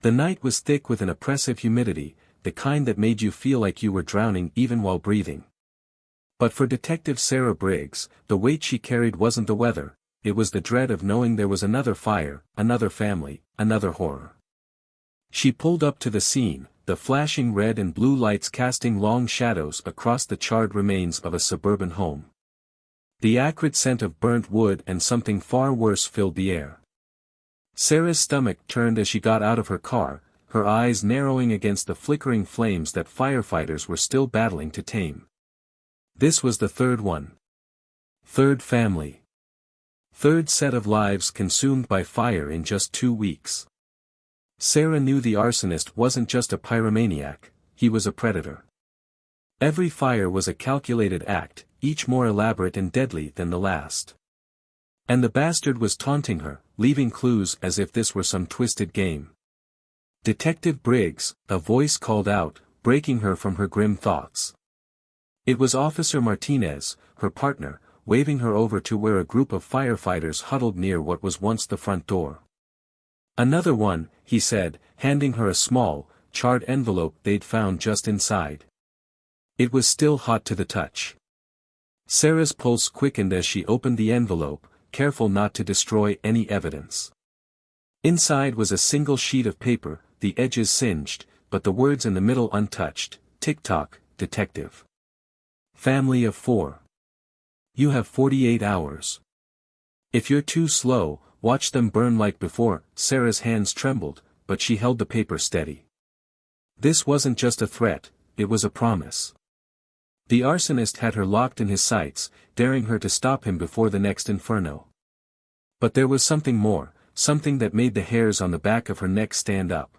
The night was thick with an oppressive humidity, the kind that made you feel like you were drowning even while breathing. But for Detective Sarah Briggs, the weight she carried wasn't the weather, it was the dread of knowing there was another fire, another family, another horror. She pulled up to the scene, the flashing red and blue lights casting long shadows across the charred remains of a suburban home. The acrid scent of burnt wood and something far worse filled the air. Sarah's stomach turned as she got out of her car, her eyes narrowing against the flickering flames that firefighters were still battling to tame. This was the third one. Third family. Third set of lives consumed by fire in just 2 weeks. Sarah knew the arsonist wasn't just a pyromaniac, he was a predator. Every fire was a calculated act, each more elaborate and deadly than the last. And the bastard was taunting her, leaving clues as if this were some twisted game. Detective Briggs, a voice called out, breaking her from her grim thoughts. It was Officer Martinez, her partner, waving her over to where a group of firefighters huddled near what was once the front door. Another one, he said, handing her a small, charred envelope they'd found just inside. It was still hot to the touch. Sarah's pulse quickened as she opened the envelope, careful not to destroy any evidence. Inside was a single sheet of paper, the edges singed, but the words in the middle untouched. Tick-tock, detective. Family of 4. You have 48 hours. If you're too slow, watch them burn like before. Sarah's hands trembled, but she held the paper steady. This wasn't just a threat, it was a promise. The arsonist had her locked in his sights, daring her to stop him before the next inferno. But there was something more, something that made the hairs on the back of her neck stand up.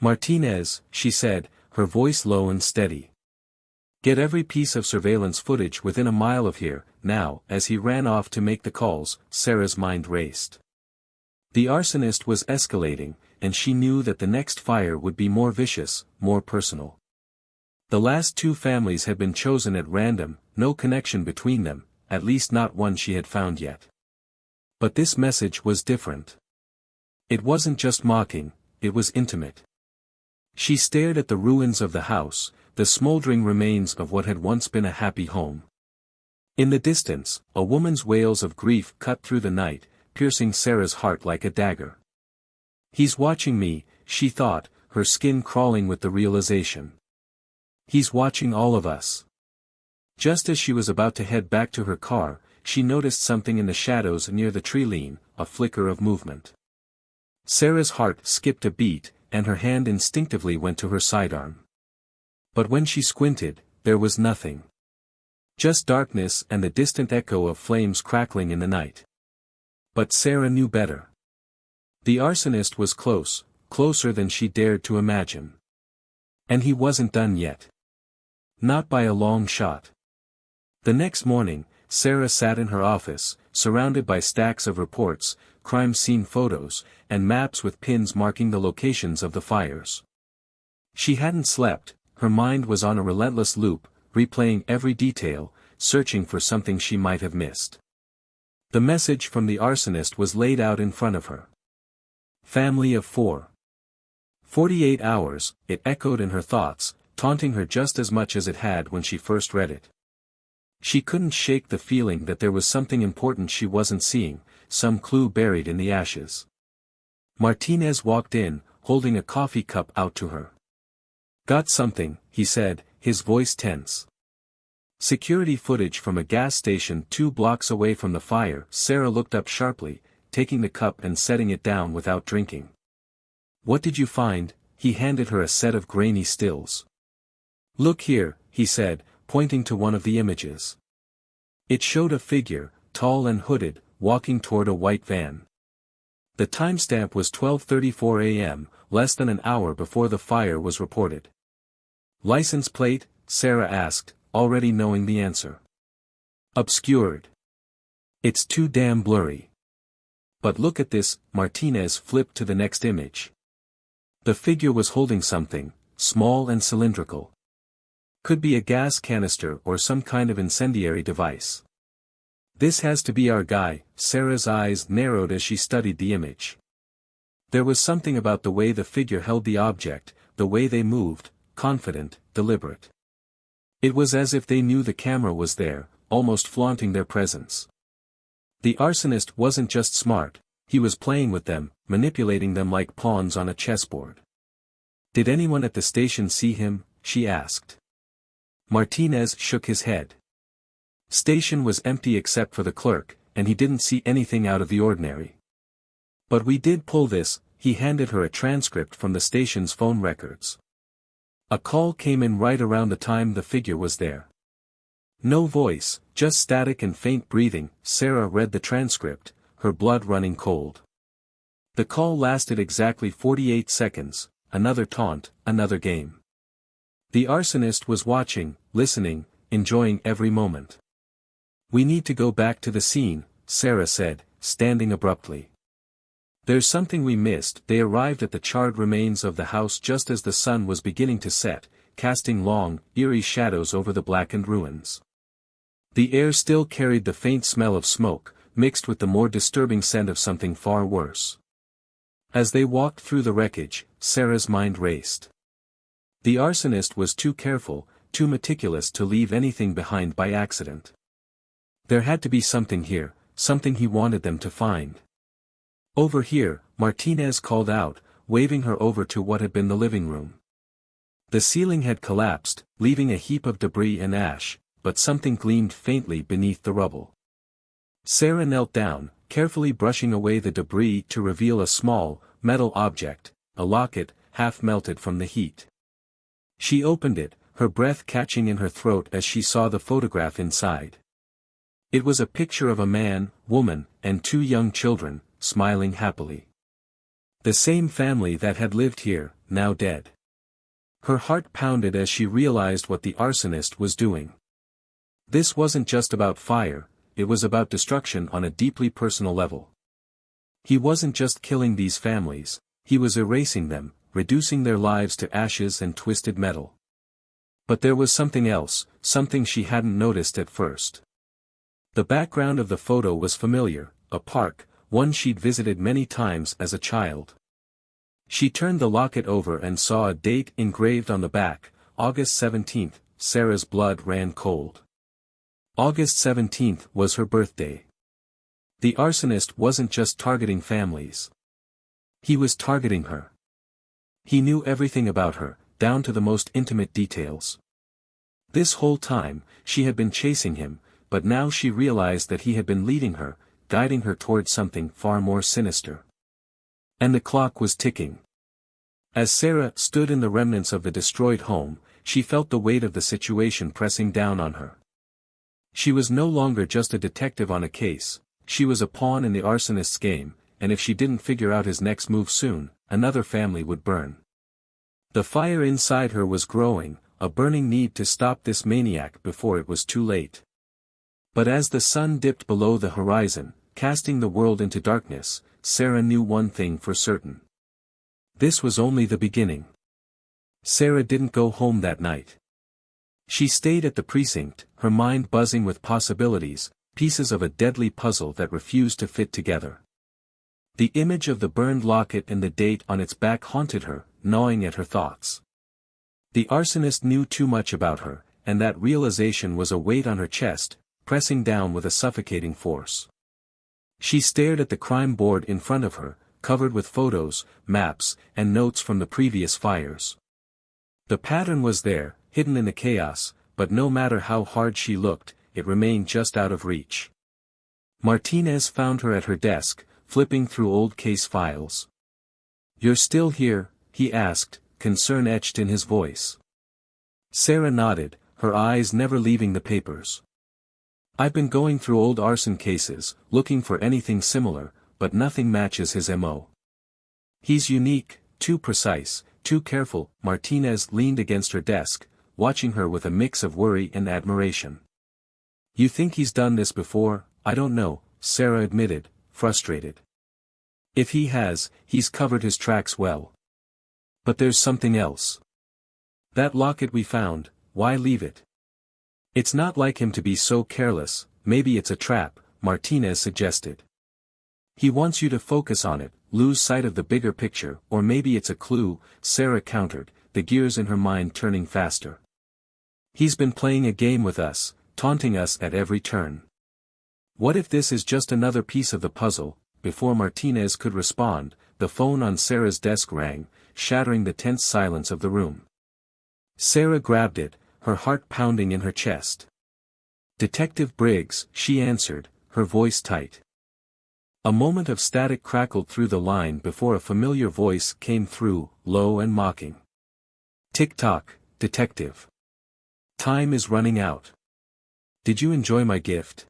Martinez, she said, her voice low and steady. Get every piece of surveillance footage within a mile of here. Now, as he ran off to make the calls, Sarah's mind raced. The arsonist was escalating, and she knew that the next fire would be more vicious, more personal. The last 2 families had been chosen at random, no connection between them, at least not one she had found yet. But this message was different. It wasn't just mocking, it was intimate. She stared at the ruins of the house, the smoldering remains of what had once been a happy home. In the distance, a woman's wails of grief cut through the night, piercing Sarah's heart like a dagger. He's watching me, she thought, her skin crawling with the realization. He's watching all of us. Just as she was about to head back to her car, she noticed something in the shadows near the tree line, a flicker of movement. Sarah's heart skipped a beat, and her hand instinctively went to her sidearm. But when she squinted, there was nothing. Just darkness and the distant echo of flames crackling in the night. But Sarah knew better. The arsonist was close, closer than she dared to imagine. And he wasn't done yet. Not by a long shot. The next morning, Sarah sat in her office, surrounded by stacks of reports, crime scene photos, and maps with pins marking the locations of the fires. She hadn't slept, her mind was on a relentless loop, replaying every detail, searching for something she might have missed. The message from the arsonist was laid out in front of her. Family of 4. 48 hours, it echoed in her thoughts, taunting her just as much as it had when she first read it. She couldn't shake the feeling that there was something important she wasn't seeing, some clue buried in the ashes. Martinez walked in, holding a coffee cup out to her. Got something, he said, his voice tense. Security footage from a gas station 2 blocks away from the fire. Sarah looked up sharply, taking the cup and setting it down without drinking. What did you find? He handed her a set of grainy stills. Look here, he said, pointing to one of the images. It showed a figure, tall and hooded, walking toward a white van. The timestamp was 12:34 a.m., less than an hour before the fire was reported. License plate? Sarah asked, already knowing the answer. Obscured. It's too damn blurry. But look at this. Martinez flipped to the next image. The figure was holding something, small and cylindrical. Could be a gas canister or some kind of incendiary device. This has to be our guy. Sarah's eyes narrowed as she studied the image. There was something about the way the figure held the object, the way they moved, confident, deliberate. It was as if they knew the camera was there, almost flaunting their presence. The arsonist wasn't just smart, he was playing with them, manipulating them like pawns on a chessboard. "Did anyone at the station see him?" she asked. Martinez shook his head. Station was empty except for the clerk, and he didn't see anything out of the ordinary. "But we did pull this," he handed her a transcript from the station's phone records. A call came in right around the time the figure was there. No voice, just static and faint breathing. Sarah read the transcript, her blood running cold. The call lasted exactly 48 seconds, another taunt, another game. The arsonist was watching, listening, enjoying every moment. "We need to go back to the scene," Sarah said, standing abruptly. "There's something we missed." They arrived at the charred remains of the house just as the sun was beginning to set, casting long, eerie shadows over the blackened ruins. The air still carried the faint smell of smoke, mixed with the more disturbing scent of something far worse. As they walked through the wreckage, Sarah's mind raced. The arsonist was too careful, too meticulous to leave anything behind by accident. There had to be something here, something he wanted them to find. "Over here," Martinez called out, waving her over to what had been the living room. The ceiling had collapsed, leaving a heap of debris and ash, but something gleamed faintly beneath the rubble. Sarah knelt down, carefully brushing away the debris to reveal a small, metal object, a locket, half melted from the heat. She opened it, her breath catching in her throat as she saw the photograph inside. It was a picture of a man, woman, and two young children, smiling happily. The same family that had lived here, now dead. Her heart pounded as she realized what the arsonist was doing. This wasn't just about fire, it was about destruction on a deeply personal level. He wasn't just killing these families, he was erasing them, reducing their lives to ashes and twisted metal. But there was something else, something she hadn't noticed at first. The background of the photo was familiar, a park, one she'd visited many times as a child. She turned the locket over and saw a date engraved on the back, August 17th. Sarah's blood ran cold. August 17th was her birthday. The arsonist wasn't just targeting families. He was targeting her. He knew everything about her, down to the most intimate details. This whole time, she had been chasing him, but now she realized that he had been leading her, guiding her towards something far more sinister. And the clock was ticking. As Sarah stood in the remnants of the destroyed home, she felt the weight of the situation pressing down on her. She was no longer just a detective on a case, she was a pawn in the arsonist's game, and if she didn't figure out his next move soon, another family would burn. The fire inside her was growing, a burning need to stop this maniac before it was too late. But as the sun dipped below the horizon, casting the world into darkness, Sarah knew one thing for certain. This was only the beginning. Sarah didn't go home that night. She stayed at the precinct, her mind buzzing with possibilities, pieces of a deadly puzzle that refused to fit together. The image of the burned locket and the date on its back haunted her, gnawing at her thoughts. The arsonist knew too much about her, and that realization was a weight on her chest, pressing down with a suffocating force. She stared at the crime board in front of her, covered with photos, maps, and notes from the previous fires. The pattern was there, hidden in the chaos, but no matter how hard she looked, it remained just out of reach. Martinez found her at her desk, flipping through old case files. "You're still here?" he asked, concern etched in his voice. Sarah nodded, her eyes never leaving the papers. "I've been going through old arson cases, looking for anything similar, but nothing matches his MO. He's unique, too precise, too careful." Martinez leaned against her desk, watching her with a mix of worry and admiration. "You think he's done this before?" "I don't know," Sarah admitted, frustrated. "If he has, he's covered his tracks well. But there's something else. That locket we found, why leave it? It's not like him to be so careless." "Maybe it's a trap," Martinez suggested. "He wants you to focus on it, lose sight of the bigger picture, or maybe it's a clue, Sarah countered, the gears in her mind turning faster. He's been playing a game with us, taunting us at every turn. What if this is just another piece of the puzzle? Before Martinez could respond, the phone on Sarah's desk rang, shattering the tense silence of the room. Sarah grabbed it, her heart pounding in her chest. "Detective Briggs," she answered, her voice tight. A moment of static crackled through the line before a familiar voice came through, low and mocking. "Tick-tock, detective. Time is running out. Did you enjoy my gift?"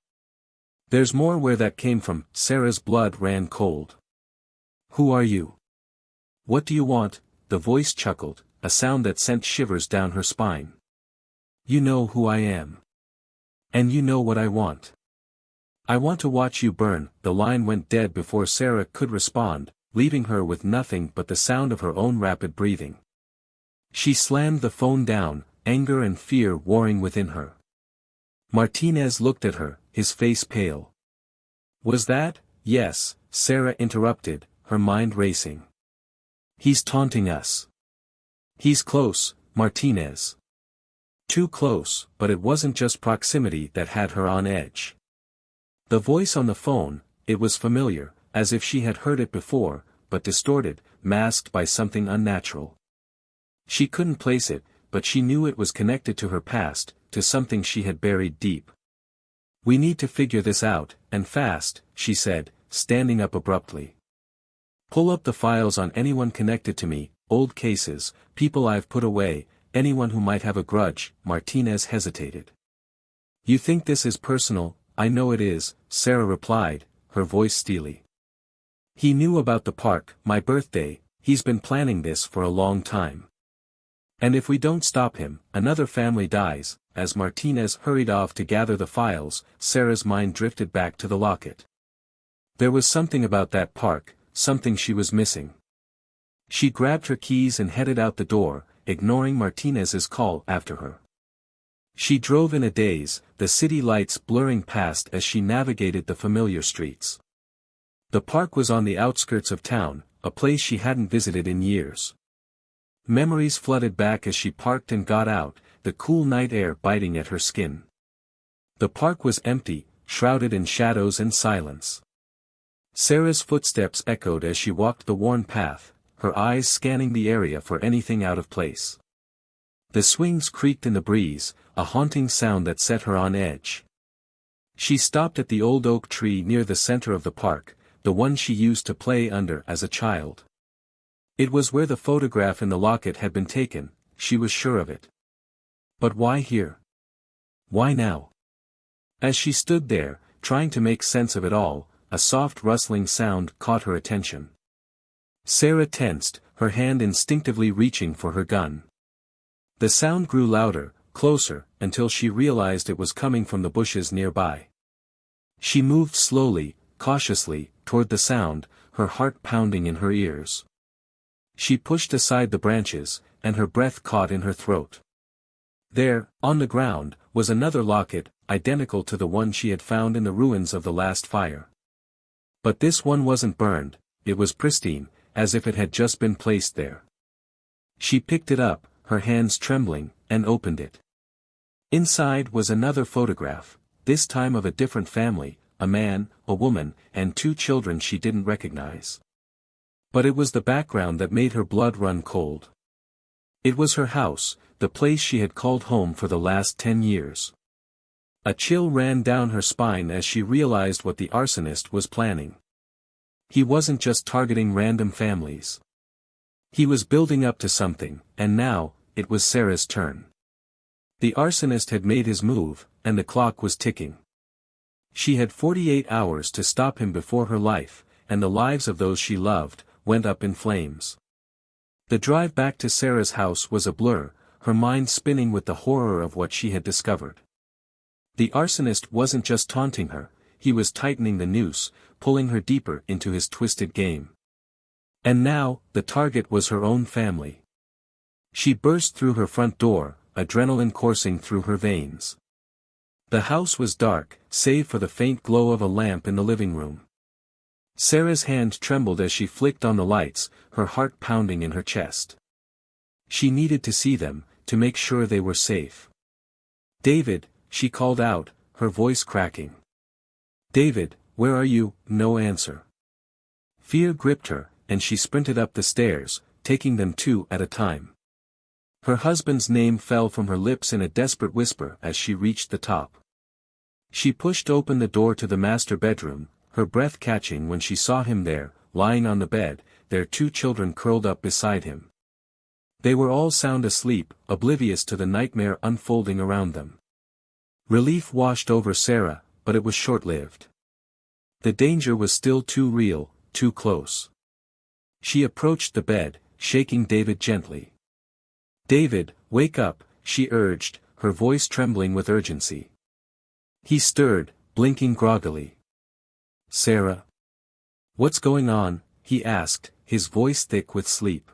"There's more where that came from." Sarah's blood ran cold. "Who are you? What do you want?" The voice chuckled, a sound that sent shivers down her spine. "You know who I am. And you know what I want. I want to watch you burn." The line went dead before Sarah could respond, leaving her with nothing but the sound of her own rapid breathing. She slammed the phone down, anger and fear warring within her. Martinez looked at her, his face pale. "Was that?" "Yes," Sarah interrupted, her mind racing. "He's taunting us. He's close, Martinez. Too close." But it wasn't just proximity that had her on edge. The voice on the phone, it was familiar, as if she had heard it before, but distorted, masked by something unnatural. She couldn't place it, but she knew it was connected to her past, to something she had buried deep. "We need to figure this out, and fast," she said, standing up abruptly. "Pull up the files on anyone connected to me, old cases, people I've put away, anyone who might have a grudge." Martinez hesitated. "You think this is personal?" "I know it is," Sarah replied, her voice steely. "He knew about the park, my birthday, he's been planning this for a long time. And if we don't stop him, another family dies." As Martinez hurried off to gather the files, Sarah's mind drifted back to the locket. There was something about that park, something she was missing. She grabbed her keys and headed out the door, ignoring Martinez's call after her. She drove in a daze, the city lights blurring past as she navigated the familiar streets. The park was on the outskirts of town, a place she hadn't visited in years. Memories flooded back as she parked and got out, the cool night air biting at her skin. The park was empty, shrouded in shadows and silence. Sarah's footsteps echoed as she walked the worn path, her eyes scanning the area for anything out of place. The swings creaked in the breeze, a haunting sound that set her on edge. She stopped at the old oak tree near the center of the park, the one she used to play under as a child. It was where the photograph in the locket had been taken, she was sure of it. But why here? Why now? As she stood there, trying to make sense of it all, a soft rustling sound caught her attention. Sarah tensed, her hand instinctively reaching for her gun. The sound grew louder, closer, until she realized it was coming from the bushes nearby. She moved slowly, cautiously, toward the sound, her heart pounding in her ears. She pushed aside the branches, and her breath caught in her throat. There, on the ground, was another locket, identical to the one she had found in the ruins of the last fire. But this one wasn't burned, it was pristine, as if it had just been placed there. She picked it up, her hands trembling, and opened it. Inside was another photograph, this time of a different family, a man, a woman, and two children she didn't recognize. But it was the background that made her blood run cold. It was her house, the place she had called home for the last 10 years. A chill ran down her spine as she realized what the arsonist was planning. He wasn't just targeting random families. He was building up to something, and now, it was Sarah's turn. The arsonist had made his move, and the clock was ticking. She had 48 hours to stop him before her life, and the lives of those she loved, went up in flames. The drive back to Sarah's house was a blur, her mind spinning with the horror of what she had discovered. The arsonist wasn't just taunting her, he was tightening the noose, pulling her deeper into his twisted game. And now, the target was her own family. She burst through her front door, adrenaline coursing through her veins. The house was dark, save for the faint glow of a lamp in the living room. Sarah's hand trembled as she flicked on the lights, her heart pounding in her chest. She needed to see them, to make sure they were safe. "David," she called out, her voice cracking. "David, where are you?" No answer. Fear gripped her, and she sprinted up the stairs, taking them two at a time. Her husband's name fell from her lips in a desperate whisper as she reached the top. She pushed open the door to the master bedroom, her breath catching when she saw him there, lying on the bed, their two children curled up beside him. They were all sound asleep, oblivious to the nightmare unfolding around them. Relief washed over Sarah, but it was short-lived. The danger was still too real, too close. She approached the bed, shaking David gently. "David, wake up," she urged, her voice trembling with urgency. He stirred, blinking groggily. "Sarah? What's going on?" he asked, his voice thick with sleep.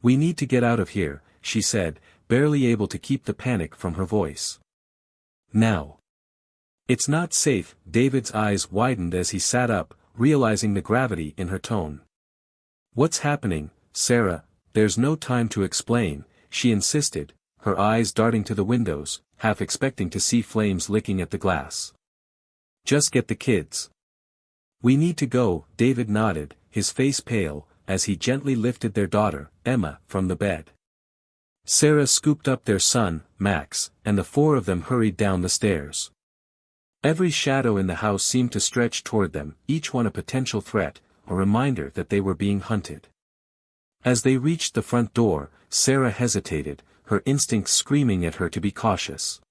"We need to get out of here," she said, barely able to keep the panic from her voice. "Now." "It's not safe," David's eyes widened as he sat up, realizing the gravity in her tone. "What's happening, Sarah?" "There's no time to explain," she insisted, her eyes darting to the windows, half expecting to see flames licking at the glass. "Just get the kids." "We need to go," David nodded, his face pale, as he gently lifted their daughter, Emma, from the bed. Sarah scooped up their son, Max, and the four of them hurried down the stairs. Every shadow in the house seemed to stretch toward them, each one a potential threat, a reminder that they were being hunted. As they reached the front door, Sarah hesitated, her instincts screaming at her to be cautious.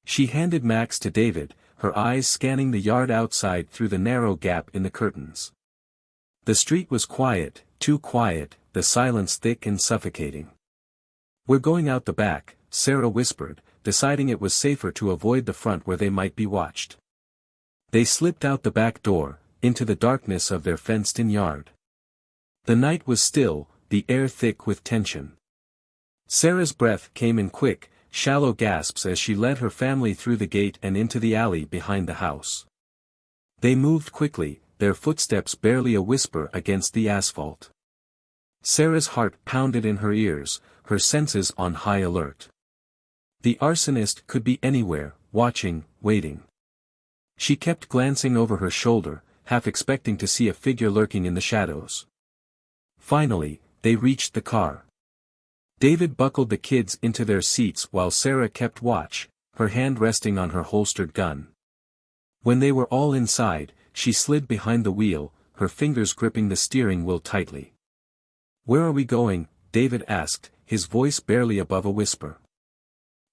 She handed Max to David, her eyes scanning the yard outside through the narrow gap in the curtains. The street was quiet, too quiet, the silence thick and suffocating. "We're going out the back," Sarah whispered, deciding it was safer to avoid the front where they might be watched. They slipped out the back door, into the darkness of their fenced-in yard. The night was still, the air thick with tension. Sarah's breath came in quick, shallow gasps as she led her family through the gate and into the alley behind the house. They moved quickly, their footsteps barely a whisper against the asphalt. Sarah's heart pounded in her ears, her senses on high alert. The arsonist could be anywhere, watching, waiting. She kept glancing over her shoulder, half expecting to see a figure lurking in the shadows. Finally, they reached the car. David buckled the kids into their seats while Sarah kept watch, her hand resting on her holstered gun. When they were all inside, she slid behind the wheel, her fingers gripping the steering wheel tightly. "Where are we going?" David asked, his voice barely above a whisper.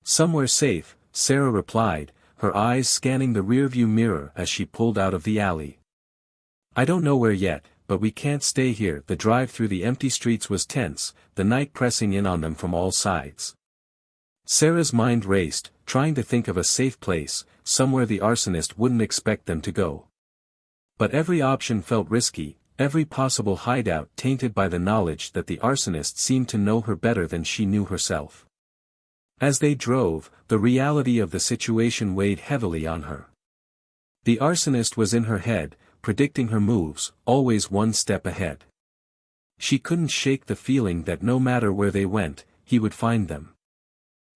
"Somewhere safe," Sarah replied, her eyes scanning the rearview mirror as she pulled out of the alley. "I don't know where yet, but we can't stay here." The drive through the empty streets was tense, the night pressing in on them from all sides. Sarah's mind raced, trying to think of a safe place, somewhere the arsonist wouldn't expect them to go. But every option felt risky, every possible hideout tainted by the knowledge that the arsonist seemed to know her better than she knew herself. As they drove, the reality of the situation weighed heavily on her. The arsonist was in her head, predicting her moves, always one step ahead. She couldn't shake the feeling that no matter where they went, he would find them.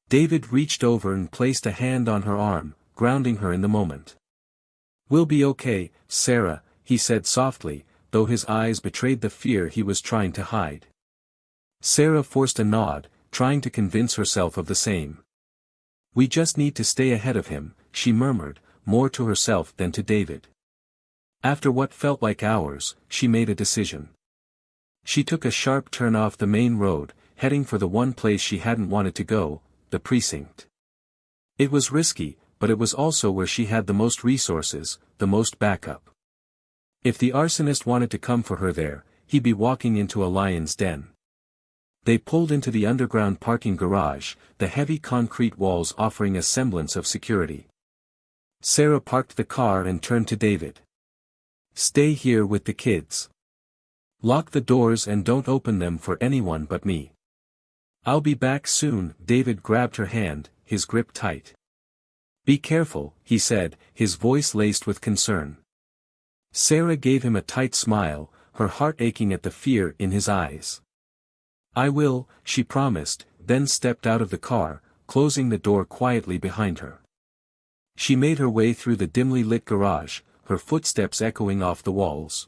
David reached over and placed a hand on her arm, grounding her in the moment. "We'll be okay, Sarah," he said softly, though his eyes betrayed the fear he was trying to hide. Sarah forced a nod, trying to convince herself of the same. "We just need to stay ahead of him," she murmured, more to herself than to David. After what felt like hours, she made a decision. She took a sharp turn off the main road, heading for the one place she hadn't wanted to go, the precinct. It was risky, but it was also where she had the most resources, the most backup. If the arsonist wanted to come for her there, he'd be walking into a lion's den. They pulled into the underground parking garage, the heavy concrete walls offering a semblance of security. Sarah parked the car and turned to David. "Stay here with the kids. Lock the doors and don't open them for anyone but me. I'll be back soon." David grabbed her hand, his grip tight. "Be careful," he said, his voice laced with concern. Sarah gave him a tight smile, her heart aching at the fear in his eyes. "I will," she promised, then stepped out of the car, closing the door quietly behind her. She made her way through the dimly lit garage, her footsteps echoing off the walls.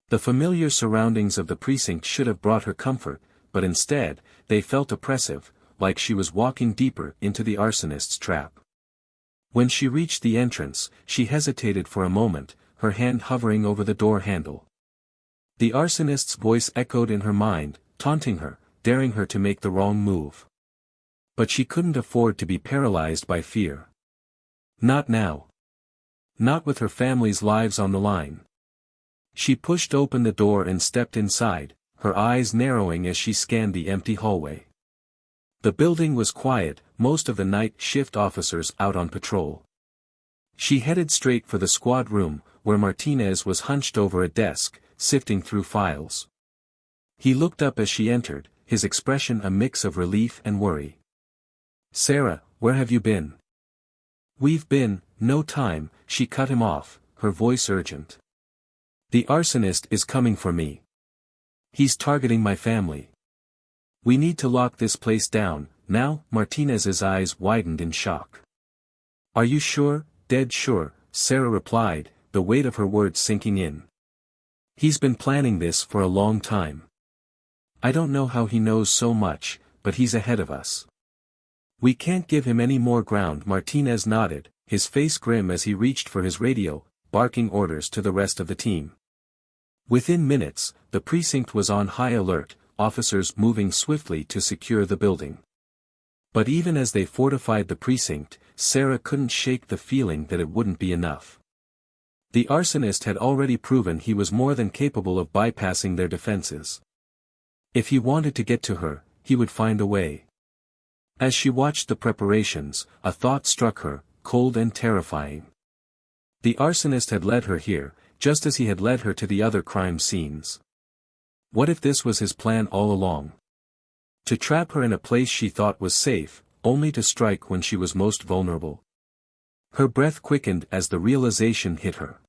The familiar surroundings of the precinct should have brought her comfort, but instead, they felt oppressive, like she was walking deeper into the arsonist's trap. When she reached the entrance, she hesitated for a moment, her hand hovering over the door handle. The arsonist's voice echoed in her mind, taunting her, daring her to make the wrong move. But she couldn't afford to be paralyzed by fear. Not now. Not with her family's lives on the line. She pushed open the door and stepped inside, her eyes narrowing as she scanned the empty hallway. The building was quiet, most of the night shift officers out on patrol. She headed straight for the squad room, where Martinez was hunched over a desk, sifting through files. He looked up as she entered, his expression a mix of relief and worry. "Sarah, where have you been?" "We've been, no time," she cut him off, her voice urgent. "The arsonist is coming for me. He's targeting my family. We need to lock this place down, now." Martinez's eyes widened in shock. "Are you sure?" "Dead sure," Sarah replied, the weight of her words sinking in. "He's been planning this for a long time. I don't know how he knows so much, but he's ahead of us. We can't give him any more ground." Martinez nodded, his face grim as he reached for his radio, barking orders to the rest of the team. Within minutes, the precinct was on high alert, officers moving swiftly to secure the building. But even as they fortified the precinct, Sarah couldn't shake the feeling that it wouldn't be enough. The arsonist had already proven he was more than capable of bypassing their defenses. If he wanted to get to her, he would find a way. As she watched the preparations, a thought struck her, cold and terrifying. The arsonist had led her here, just as he had led her to the other crime scenes. What if this was his plan all along? To trap her in a place she thought was safe, only to strike when she was most vulnerable. Her breath quickened as the realization hit her.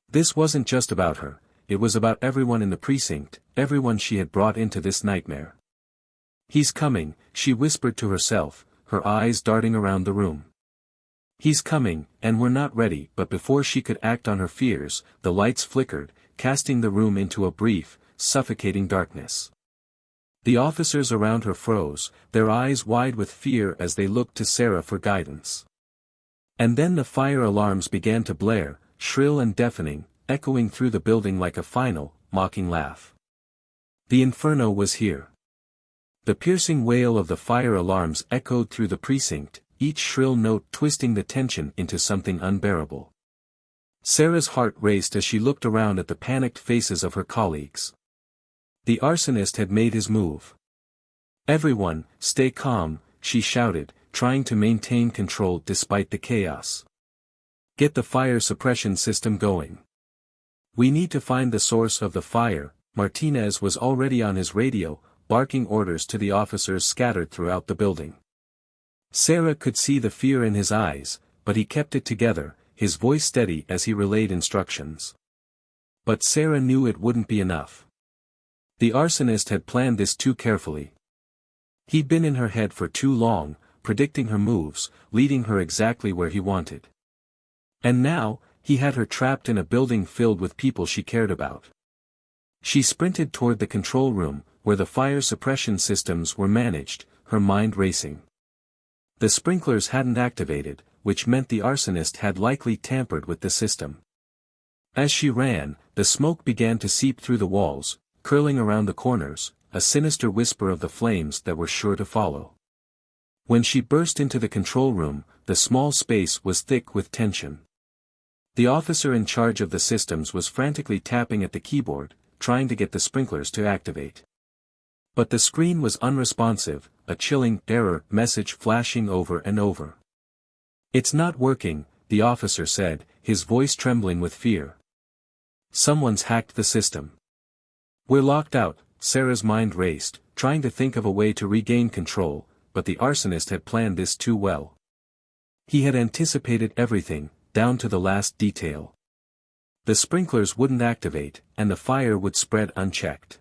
This wasn't just about her, it was about everyone in the precinct, everyone she had brought into this nightmare. "He's coming," she whispered to herself, her eyes darting around the room. "He's coming, and we're not ready." But before she could act on her fears, the lights flickered, casting the room into a brief, suffocating darkness. The officers around her froze, their eyes wide with fear as they looked to Sarah for guidance. And then the fire alarms began to blare, shrill and deafening, echoing through the building like a final, mocking laugh. The inferno was here. The piercing wail of the fire alarms echoed through the precinct, each shrill note twisting the tension into something unbearable. Sarah's heart raced as she looked around at the panicked faces of her colleagues. The arsonist had made his move. "Everyone, stay calm," she shouted, trying to maintain control despite the chaos. "Get the fire suppression system going. We need to find the source of the fire." Martinez was already on his radio, barking orders to the officers scattered throughout the building. Sarah could see the fear in his eyes, but he kept it together, his voice steady as he relayed instructions. But Sarah knew it wouldn't be enough. The arsonist had planned this too carefully. He'd been in her head for too long, predicting her moves, leading her exactly where he wanted. And now, he had her trapped in a building filled with people she cared about. She sprinted toward the control room, where the fire suppression systems were managed, her mind racing. The sprinklers hadn't activated, which meant the arsonist had likely tampered with the system. As she ran, the smoke began to seep through the walls, curling around the corners, a sinister whisper of the flames that were sure to follow. When she burst into the control room, the small space was thick with tension. The officer in charge of the systems was frantically tapping at the keyboard, trying to get the sprinklers to activate. But the screen was unresponsive, a chilling error message flashing over and over. "It's not working," the officer said, his voice trembling with fear. "Someone's hacked the system. We're locked out." Sarah's mind raced, trying to think of a way to regain control, but the arsonist had planned this too well. He had anticipated everything, down to the last detail. The sprinklers wouldn't activate, and the fire would spread unchecked.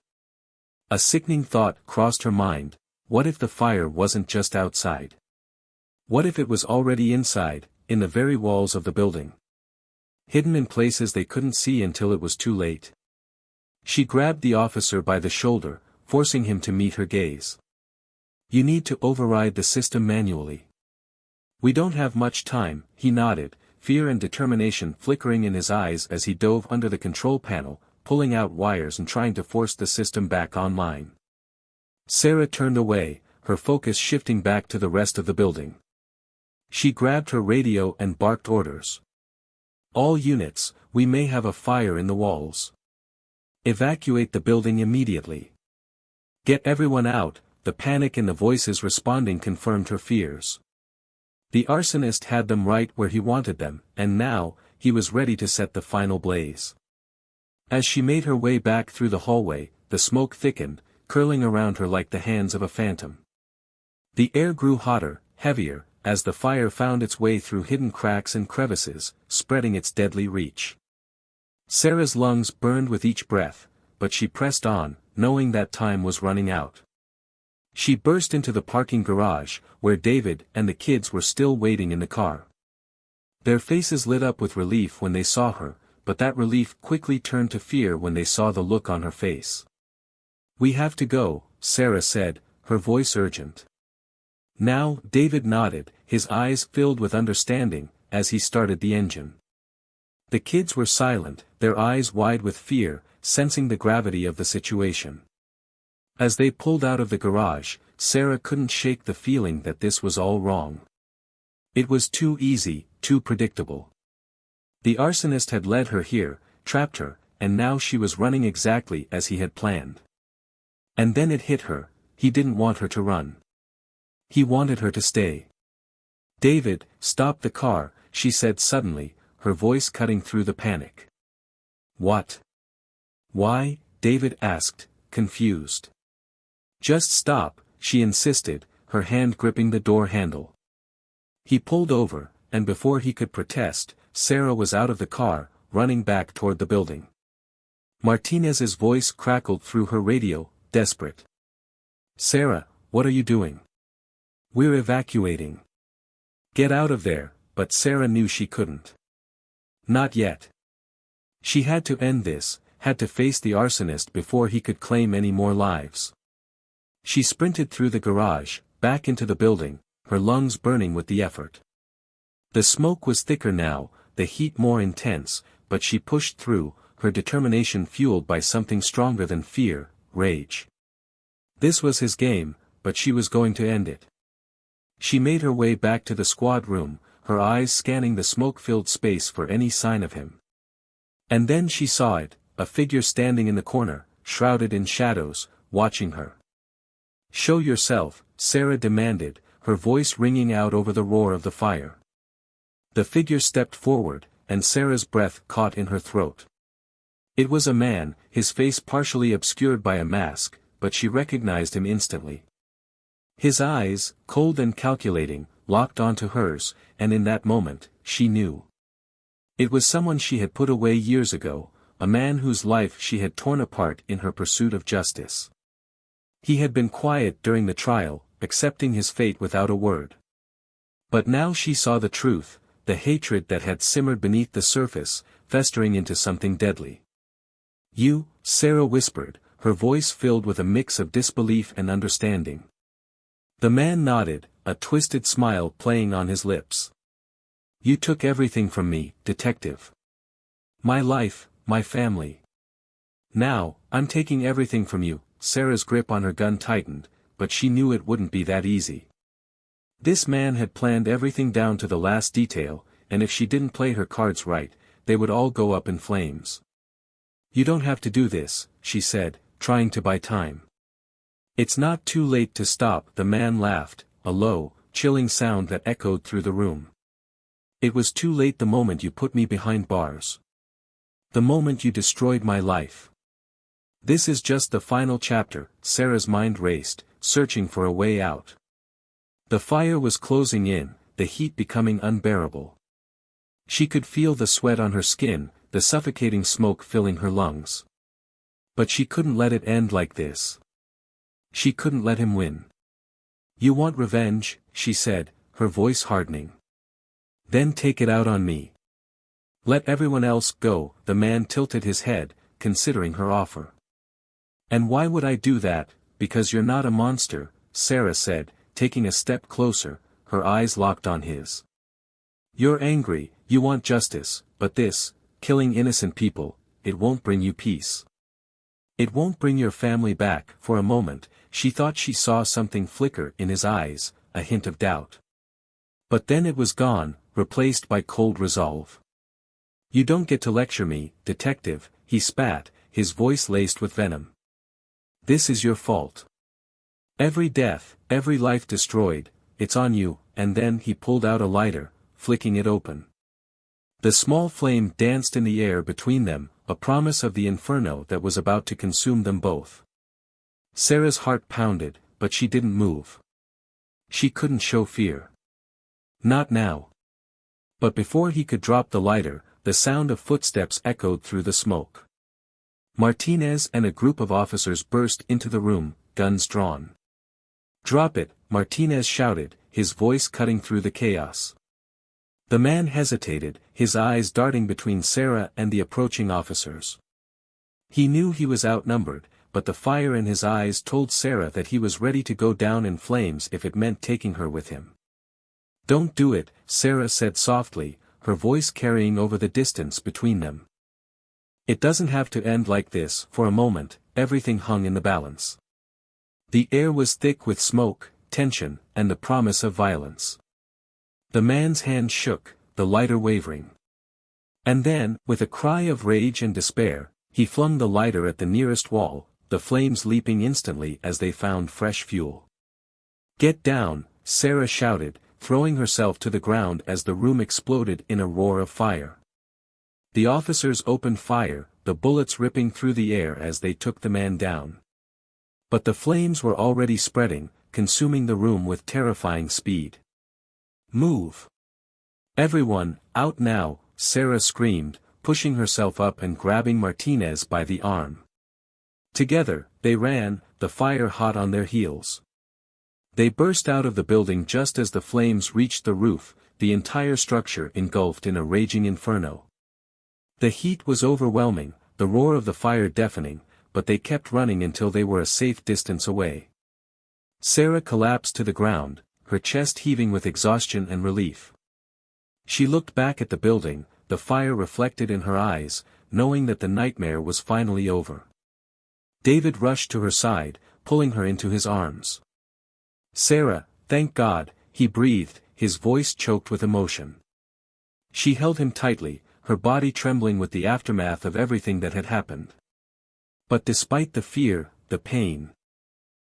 A sickening thought crossed her mind: what if the fire wasn't just outside? What if it was already inside, in the very walls of the building? Hidden in places they couldn't see until it was too late. She grabbed the officer by the shoulder, forcing him to meet her gaze. "You need to override the system manually." "We don't have much time," he nodded, fear and determination flickering in his eyes as he dove under the control panel, pulling out wires and trying to force the system back online. Sarah turned away, her focus shifting back to the rest of the building. She grabbed her radio and barked orders. "All units, we may have a fire in the walls. Evacuate the building immediately. Get everyone out." The panic in the voices responding confirmed her fears. The arsonist had them right where he wanted them, and now, he was ready to set the final blaze. As she made her way back through the hallway, the smoke thickened, curling around her like the hands of a phantom. The air grew hotter, heavier, as the fire found its way through hidden cracks and crevices, spreading its deadly reach. Sarah's lungs burned with each breath, but she pressed on, knowing that time was running out. She burst into the parking garage, where David and the kids were still waiting in the car. Their faces lit up with relief when they saw her, but that relief quickly turned to fear when they saw the look on her face. "We have to go," Sarah said, her voice urgent. Now, David nodded, his eyes filled with understanding, as he started the engine. The kids were silent, their eyes wide with fear, sensing the gravity of the situation. As they pulled out of the garage, Sarah couldn't shake the feeling that this was all wrong. It was too easy, too predictable. The arsonist had led her here, trapped her, and now she was running exactly as he had planned. And then it hit her: he didn't want her to run. He wanted her to stay. "David, stop the car," she said suddenly, her voice cutting through the panic. "What? Why?" David asked, confused. "Just stop," she insisted, her hand gripping the door handle. He pulled over, and before he could protest, Sarah was out of the car, running back toward the building. Martinez's voice crackled through her radio, desperate. "Sarah, what are you doing?" "We're evacuating." "Get out of there," but Sarah knew she couldn't. Not yet. She had to end this, had to face the arsonist before he could claim any more lives. She sprinted through the garage, back into the building, her lungs burning with the effort. The smoke was thicker now, the heat more intense, but she pushed through, her determination fueled by something stronger than fear, rage. This was his game, but she was going to end it. She made her way back to the squad room, her eyes scanning the smoke-filled space for any sign of him. And then she saw it, a figure standing in the corner, shrouded in shadows, watching her. "Show yourself," Sarah demanded, her voice ringing out over the roar of the fire. The figure stepped forward, and Sarah's breath caught in her throat. It was a man, his face partially obscured by a mask, but she recognized him instantly. His eyes, cold and calculating, locked onto hers, and in that moment, she knew. It was someone she had put away years ago, a man whose life she had torn apart in her pursuit of justice. He had been quiet during the trial, accepting his fate without a word. But now she saw the truth, the hatred that had simmered beneath the surface, festering into something deadly. "You," Sarah whispered, her voice filled with a mix of disbelief and understanding. The man nodded, a twisted smile playing on his lips. "You took everything from me, detective. My life, my family. Now, I'm taking everything from you." Sarah's grip on her gun tightened, but she knew it wouldn't be that easy. This man had planned everything down to the last detail, and if she didn't play her cards right, they would all go up in flames. "You don't have to do this," she said, trying to buy time. "It's not too late to stop," the man laughed, a low, chilling sound that echoed through the room. "It was too late the moment you put me behind bars. The moment you destroyed my life. This is just the final chapter." Sarah's mind raced, searching for a way out. The fire was closing in, the heat becoming unbearable. She could feel the sweat on her skin, the suffocating smoke filling her lungs. But she couldn't let it end like this. She couldn't let him win. "You want revenge," she said, her voice hardening. "Then take it out on me. Let everyone else go." The man tilted his head, considering her offer. "And why would I do that? Because you're not a monster," Sarah said, taking a step closer, her eyes locked on his. "You're angry, you want justice, but this, killing innocent people, it won't bring you peace. It won't bring your family back." For a moment, she thought she saw something flicker in his eyes, a hint of doubt. But then it was gone, replaced by cold resolve. "You don't get to lecture me, detective," he spat, his voice laced with venom. "This is your fault. Every death, every life destroyed, it's on you." And then he pulled out a lighter, flicking it open. The small flame danced in the air between them, a promise of the inferno that was about to consume them both. Sarah's heart pounded, but she didn't move. She couldn't show fear. Not now. But before he could drop the lighter, the sound of footsteps echoed through the smoke. Martinez and a group of officers burst into the room, guns drawn. "Drop it," Martinez shouted, his voice cutting through the chaos. The man hesitated, his eyes darting between Sarah and the approaching officers. He knew he was outnumbered, but the fire in his eyes told Sarah that he was ready to go down in flames if it meant taking her with him. "Don't do it," Sarah said softly, her voice carrying over the distance between them. "It doesn't have to end like this." For a moment, everything hung in the balance. The air was thick with smoke, tension, and the promise of violence. The man's hand shook, the lighter wavering. And then, with a cry of rage and despair, he flung the lighter at the nearest wall, the flames leaping instantly as they found fresh fuel. "Get down," Sarah shouted, throwing herself to the ground as the room exploded in a roar of fire. The officers opened fire, the bullets ripping through the air as they took the man down. But the flames were already spreading, consuming the room with terrifying speed. "Move! Everyone, out now!" Sarah screamed, pushing herself up and grabbing Martinez by the arm. Together, they ran, the fire hot on their heels. They burst out of the building just as the flames reached the roof, the entire structure engulfed in a raging inferno. The heat was overwhelming, the roar of the fire deafening, but they kept running until they were a safe distance away. Sarah collapsed to the ground, her chest heaving with exhaustion and relief. She looked back at the building, the fire reflected in her eyes, knowing that the nightmare was finally over. David rushed to her side, pulling her into his arms. "Sarah, thank God," he breathed, his voice choked with emotion. She held him tightly, her body trembling with the aftermath of everything that had happened. But despite the fear, the pain,